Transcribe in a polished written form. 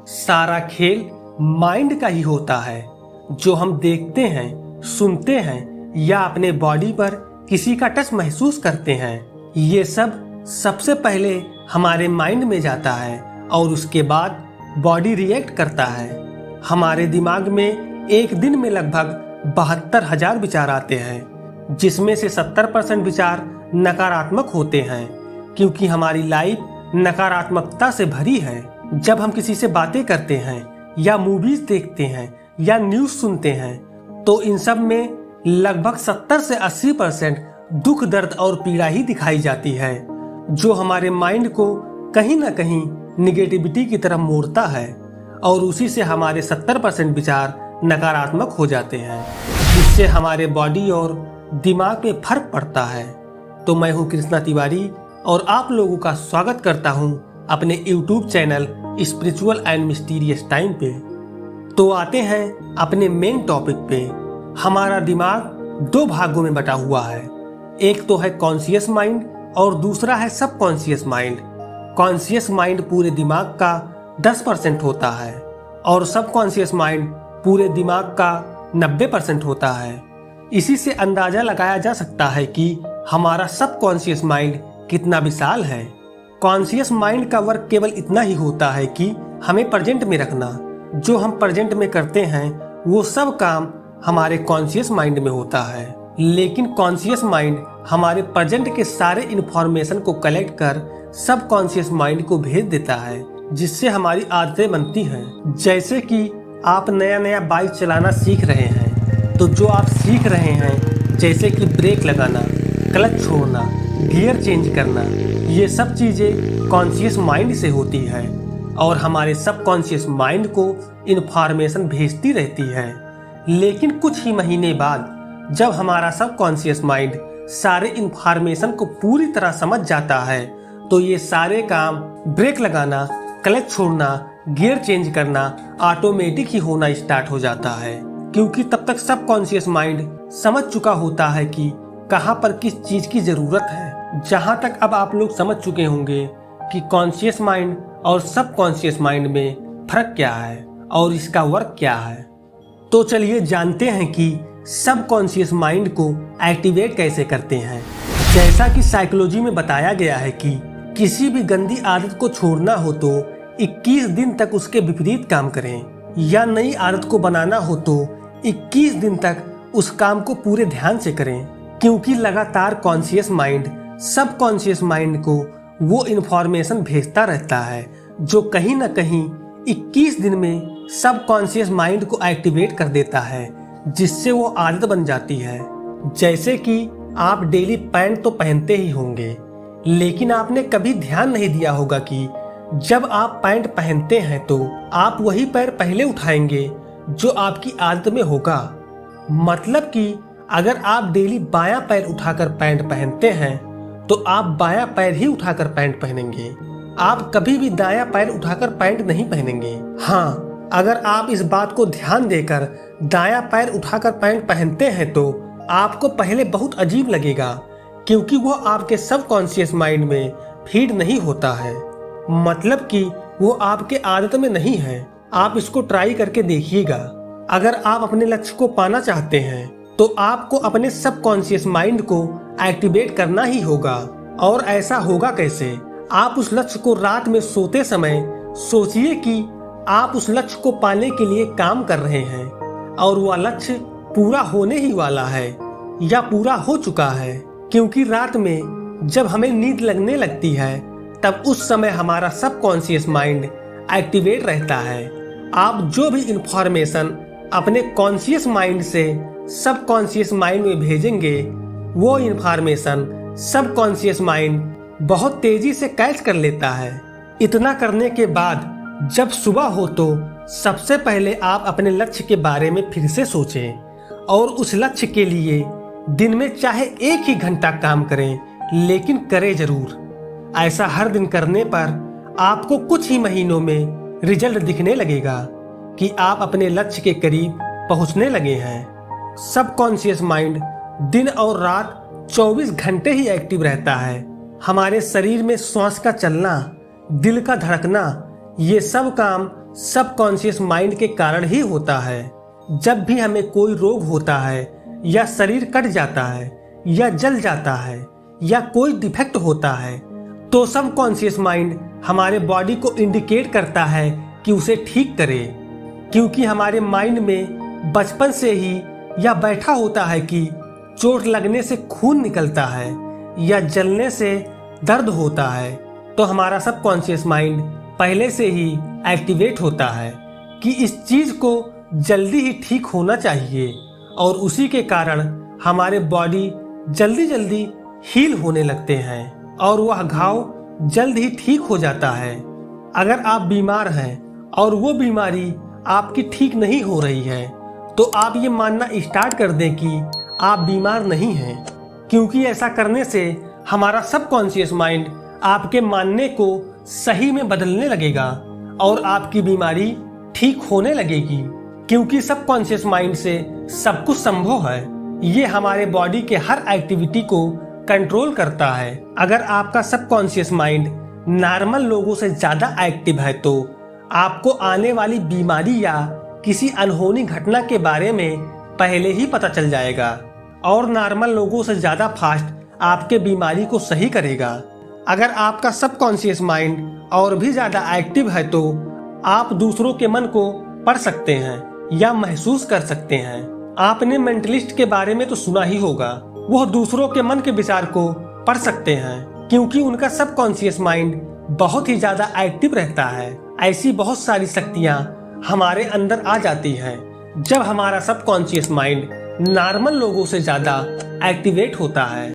सारा खेल माइंड का ही होता है। जो हम देखते हैं, सुनते हैं या अपने बॉडी पर किसी का टच महसूस करते हैं, ये सब सबसे पहले हमारे माइंड में जाता है और उसके बाद बॉडी रिएक्ट करता है। हमारे दिमाग में एक दिन में लगभग 72,000 विचार आते हैं, जिसमें से 70% विचार नकारात्मक होते हैं, क्योंकि हमारी लाइफ नकारात्मकता से भरी है। जब हम किसी से बातें करते हैं या मूवीज देखते हैं या न्यूज सुनते हैं, तो इन सब में लगभग 70 से 80% दुख, दर्द और पीड़ा ही दिखाई जाती है, जो हमारे माइंड को कहीं ना कहीं निगेटिविटी की तरफ मोड़ता है और उसी से हमारे 70% विचार नकारात्मक हो जाते हैं, जिससे हमारे बॉडी और दिमाग पे फर्क पड़ता है। तो मैं हूँ कृष्णा तिवारी और आप लोगों का स्वागत करता हूँ अपने YouTube channel spiritual and mysterious time पे। तो आते हैं अपने मेन टॉपिक पे। हमारा दिमाग दो भागों में बटा हुआ है, एक तो है कॉन्शियस माइंड और दूसरा है सबकॉन्शियस माइंड। कॉन्शियस माइंड पूरे दिमाग का 10% होता है और सबकॉन्शियस माइंड पूरे दिमाग का 90% होता है। इसी से अंदाजा लगाया जा सकता है कि हमारा सबकॉन्शियस माइंड कितना विशाल है। कॉन्शियस माइंड का वर्क केवल इतना ही होता है कि हमें प्रेजेंट में रखना। जो हम प्रेजेंट में करते हैं वो सब काम हमारे कॉन्शियस माइंड में होता है, लेकिन कॉन्शियस माइंड हमारे प्रेजेंट के सारे इंफॉर्मेशन को कलेक्ट कर सब कॉन्शियस माइंड को भेज देता है, जिससे हमारी आदतें बनती हैं। जैसे कि आप नया नया बाइक चलाना सीख रहे हैं, तो जो आप सीख रहे हैं जैसे कि ब्रेक लगाना, क्लच छोड़ना, गियर चेंज करना, ये सब चीज़ें कॉन्शियस माइंड से होती है और हमारे सबकॉन्शियस माइंड को इन्फॉर्मेशन भेजती रहती है। लेकिन कुछ ही महीने बाद जब हमारा सबकॉन्शियस माइंड सारे इन्फॉर्मेशन को पूरी तरह समझ जाता है, तो ये सारे काम ब्रेक लगाना, क्लच छोड़ना, गियर चेंज करना ऑटोमेटिक ही होना स्टार्ट हो जाता है, क्योंकि तब तक सबकॉन्शियस माइंड समझ चुका होता है कि कहाँ पर किस चीज की जरूरत है। जहाँ तक अब आप लोग समझ चुके होंगे कि कॉन्शियस माइंड और सबकॉन्शियस माइंड में फर्क क्या है और इसका वर्क क्या है, तो चलिए जानते हैं कि सबकॉन्शियस माइंड को एक्टिवेट कैसे करते हैं। जैसा कि साइकोलॉजी में बताया गया है कि किसी भी गंदी आदत को छोड़ना हो तो 21 दिन तक उसके विपरीत काम करें, या नई आदत को बनाना हो तो 21 दिन तक उस काम को पूरे ध्यान से करें, क्योंकि लगातार कॉन्शियस माइंड सबकॉन्शियस माइंड को वो इन्फॉर्मेशन भेजता रहता है, जो कहीं ना कहीं 21 दिन में सबकॉन्शियस माइंड को एक्टिवेट कर देता है, जिससे वो आदत बन जाती है। जैसे कि आप डेली पैंट तो पहनते ही होंगे, लेकिन आपने कभी ध्यान नहीं दिया होगा कि जब आप पैंट पहनते हैं तो आप वही पैर पहले उठाएंगे जो आपकी आदत में होगा। मतलब कि अगर आप डेली बायां पैर उठाकर पैंट पहनते हैं तो आप बायां पैर ही उठाकर पैंट पहनेंगे। आप कभी भी दायां पैर उठाकर पैंट नहीं पहनेंगे। हाँ, अगर आप इस बात को ध्यान देकर दायां पैर उठाकर पैंट पहनते हैं तो आपको पहले बहुत अजीब लगेगा, क्योंकि वो आपके सबकॉन्शियस माइंड में फीड नहीं होता है। मतलब कि वो आपके आदत में नहीं है। आप इसको ट्राई करके देखिएगा। अगर आप अपने लक्ष्य को पाना चाहते हैं तो आपको अपने सबकॉन्शियस माइंड को एक्टिवेट करना ही होगा। और ऐसा होगा कैसे? आप उस लक्ष्य को रात में सोते समय सोचिए कि आप उस लक्ष्य को पाने के लिए काम कर रहे हैं और वह लक्ष्य पूरा होने ही वाला है या पूरा हो चुका है, क्योंकि रात में जब हमें नींद लगने लगती है तब उस समय हमारा सबकॉन्शियस माइंड एक्टिवेट रहता है। आप जो भी इंफॉर्मेशन अपने कॉन्शियस माइंड से सबकॉन्शियस माइंड में भेजेंगे, वो इंफॉर्मेशन सबकॉन्शियस माइंड बहुत तेजी से कैच कर लेता है। इतना करने के बाद जब सुबह हो तो सबसे पहले आप अपने लक्ष्य के बारे में फिर से सोचें और उस लक्ष्य के लिए दिन में चाहे 1 ही घंटा काम करें, लेकिन करें जरूर। ऐसा हर दिन करने पर आपको कुछ ही महीनों में रिजल्ट दिखने लगेगा कि आप अपने लक्ष्य के करीब पहुंचने लगे हैं। सबकॉन्शियस माइंड दिन और रात 24 घंटे ही एक्टिव रहता है। हमारे शरीर में श्वास का चलना, दिल का धड़कना, ये सब काम सबकॉन्शियस माइंड के कारण ही होता है। जब भी हमें कोई रोग होता है या शरीर कट जाता है या जल जाता है या कोई डिफेक्ट होता है तो सबकॉन्शियस माइंड हमारे बॉडी को इंडिकेट करता है कि उसे ठीक करे, क्योंकि हमारे माइंड में बचपन से ही यह बैठा होता है कि चोट लगने से खून निकलता है या जलने से दर्द होता है, तो हमारा सबकॉन्शियस माइंड पहले से ही एक्टिवेट होता है कि इस चीज को जल्दी ही ठीक होना चाहिए, और उसी के कारण हमारे बॉडी जल्दी जल्दी हील होने लगते हैं और वह घाव जल्द ही ठीक हो जाता है। अगर आप बीमार हैं और वो बीमारी आपकी ठीक नहीं हो रही है तो आप ये मानना स्टार्ट कर दें कि आप बीमार नहीं हैं, क्योंकि ऐसा करने से हमारा सबकॉन्शियस माइंड आपके मानने को सही में बदलने लगेगा और आपकी बीमारी ठीक होने लगेगी, क्योंकि सबकॉन्शियस माइंड से सब कुछ संभव है। ये हमारे बॉडी के हर एक्टिविटी को कंट्रोल करता है। अगर आपका सबकॉन्शियस माइंड नॉर्मल लोगों से ज्यादा एक्टिव है तो आपको आने वाली बीमारी या किसी अनहोनी घटना के बारे में पहले ही पता चल जाएगा और नॉर्मल लोगों से ज्यादा फास्ट आपके बीमारी को सही करेगा। अगर आपका सबकॉन्शियस माइंड और भी ज्यादा एक्टिव है तो आप दूसरों के मन को पढ़ सकते हैं या महसूस कर सकते हैं। आपने मेंटलिस्ट के बारे में तो सुना ही होगा, वह दूसरों के मन के विचार को पढ़ सकते हैं क्योंकि उनका सबकॉन्शियस माइंड बहुत ही ज्यादा एक्टिव रहता है। ऐसी बहुत सारी शक्तियां हमारे अंदर आ जाती हैं जब हमारा सबकॉन्शियस माइंड नॉर्मल लोगों से ज्यादा एक्टिवेट होता है।